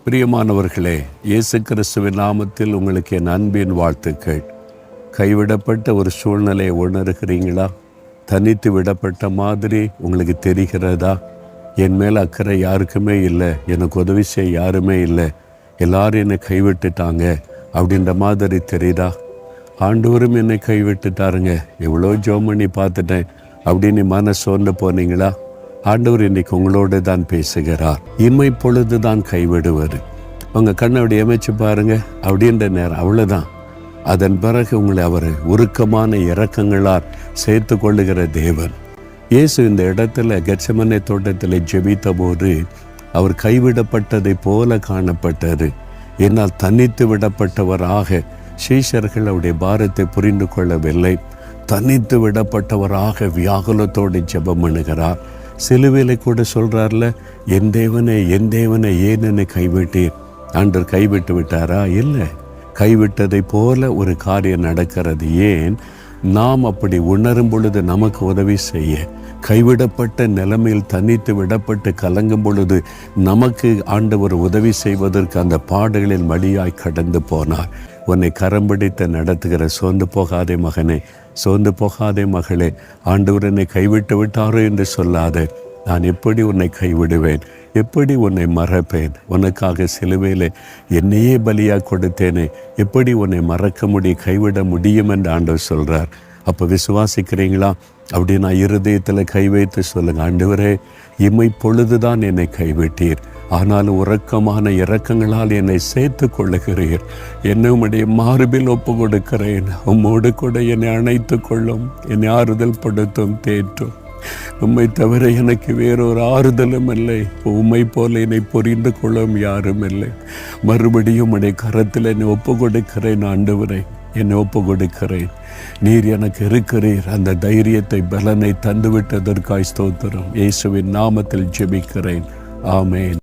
பிரியமானவர்களே, இயேசு கிறிஸ்துவின் நாமத்தில் உங்களுக்கு என் அன்பின் வாழ்த்துக்கள். கைவிடப்பட்ட ஒரு சூழ்நிலையை உணர்கிறீங்களா? தனித்து விடப்பட்ட மாதிரி உங்களுக்கு தெரிகிறதா? என் மேல் அக்கறை யாருக்குமே இல்லை, எனக்கு உதவி செய்ய யாருமே இல்லை, எல்லாரும் என்னை கைவிட்டுட்டாங்க அப்படின்ற மாதிரி தெரியுதா? ஆண்டவரும் என்னை கைவிட்டுட்டாருங்க, எவ்வளோ ஜெபம் பண்ணி பார்த்துட்டேன் அப்படின்னு மன சோர்ந்து போனீங்களா? ஆண்டவர் இன்றைக்கு உங்களோடு தான் பேசுகிறார். இம்மை பொழுது தான் கைவிடுவார். உங்கள் கண்ணை அப்படி அமைச்சு பாருங்க, அப்படின்ற நேரம் அவ்வளோதான். அதன் பிறகு உங்களை அவர் உருக்கமான இரக்கங்களால் சேர்த்து கொள்ளுகிற தேவன். இயேசு இந்த இடத்துல கெத்செமனே தோட்டத்தில் ஜெபித்த போது அவர் கைவிடப்பட்டதை போல காணப்பட்டார். என்னால் தனித்து விடப்பட்டவராக சீஷர்கள் அவருடைய பாரத்தை புரிந்து கொள்ளவில்லை. தனித்து விடப்பட்டவராக வியாகுலத்தோடு ஜெபம் பண்ணுகிறார். சிலுவையில் கூட சொல்கிறார்ல, என் தேவனே ஏன் என்னை கைவிட்டீர்? ஆண்டவர் கைவிட்டு விட்டாரா? இல்லை, கைவிட்டதை போல ஒரு காரியம் நடக்கிறது. ஏன்? நாம் அப்படி உணரும் பொழுது நமக்கு உதவி செய்ய, கைவிடப்பட்ட நிலைமையில் தனித்து விடப்பட்டு கலங்கும் பொழுது நமக்கு ஆண்டவர் உதவி செய்வதற்கு அந்த பாடுகளில் வழியாய் கடந்து போனார். உன்னை கரம் பிடித்து நடத்துகிற சோர்ந்து போகாதே மகனே, சோர்ந்து போகாதே மகளே, ஆண்டவர் என்னை கைவிட்டு விட்டாரோ என்று சொல்லாதே. நான் எப்படி உன்னை கைவிடுவேன்? எப்படி உன்னை மறப்பேன்? உனக்காக சிலுவையில் என்னையே பலியாக கொடுத்தேனே, எப்படி உன்னை மறக்க முடியும், கைவிட முடியும் என்று ஆண்டவர் சொல்கிறார். அப்போ விசுவாசிக்கிறீங்களா? அப்படி நான் இருதயத்தில் கை வைத்து சொல்லுங்கள், ஆண்டவரே, இம்மை பொழுதுதான் என்னை கைவிட்டீர், ஆனாலும் உறக்கமான இரக்கங்களால் என்னை சேர்த்து கொள்ளுகிறீர். என்னை உம்முடைய மார்பில் ஒப்பு கொடுக்கிறேன். உம்மோடு கூட என்னை அணைத்து கொள்ளும், என்னை ஆறுதல் படுத்தும், தேற்றும். உம்மை தவிர எனக்கு வேறொரு ஆறுதலும் இல்லை. உம்மை போல என்னை புரிந்து கொள்ளும் யாரும் இல்லை. மறுபடியும் உடைய கரத்தில் என்னை ஒப்பு கொடுக்கிறேன். ஆண்டவரே, என்னை ஒப்பு கொடுக்கிறேன். நீர் எனக்கு இருக்கிறீர். அந்த தைரியத்தை பலனை தந்துவிட்டதற்காய் ஸ்தோத்திரம். இயேசுவின் நாமத்தில் ஜெபிக்கிறேன். ஆமென்.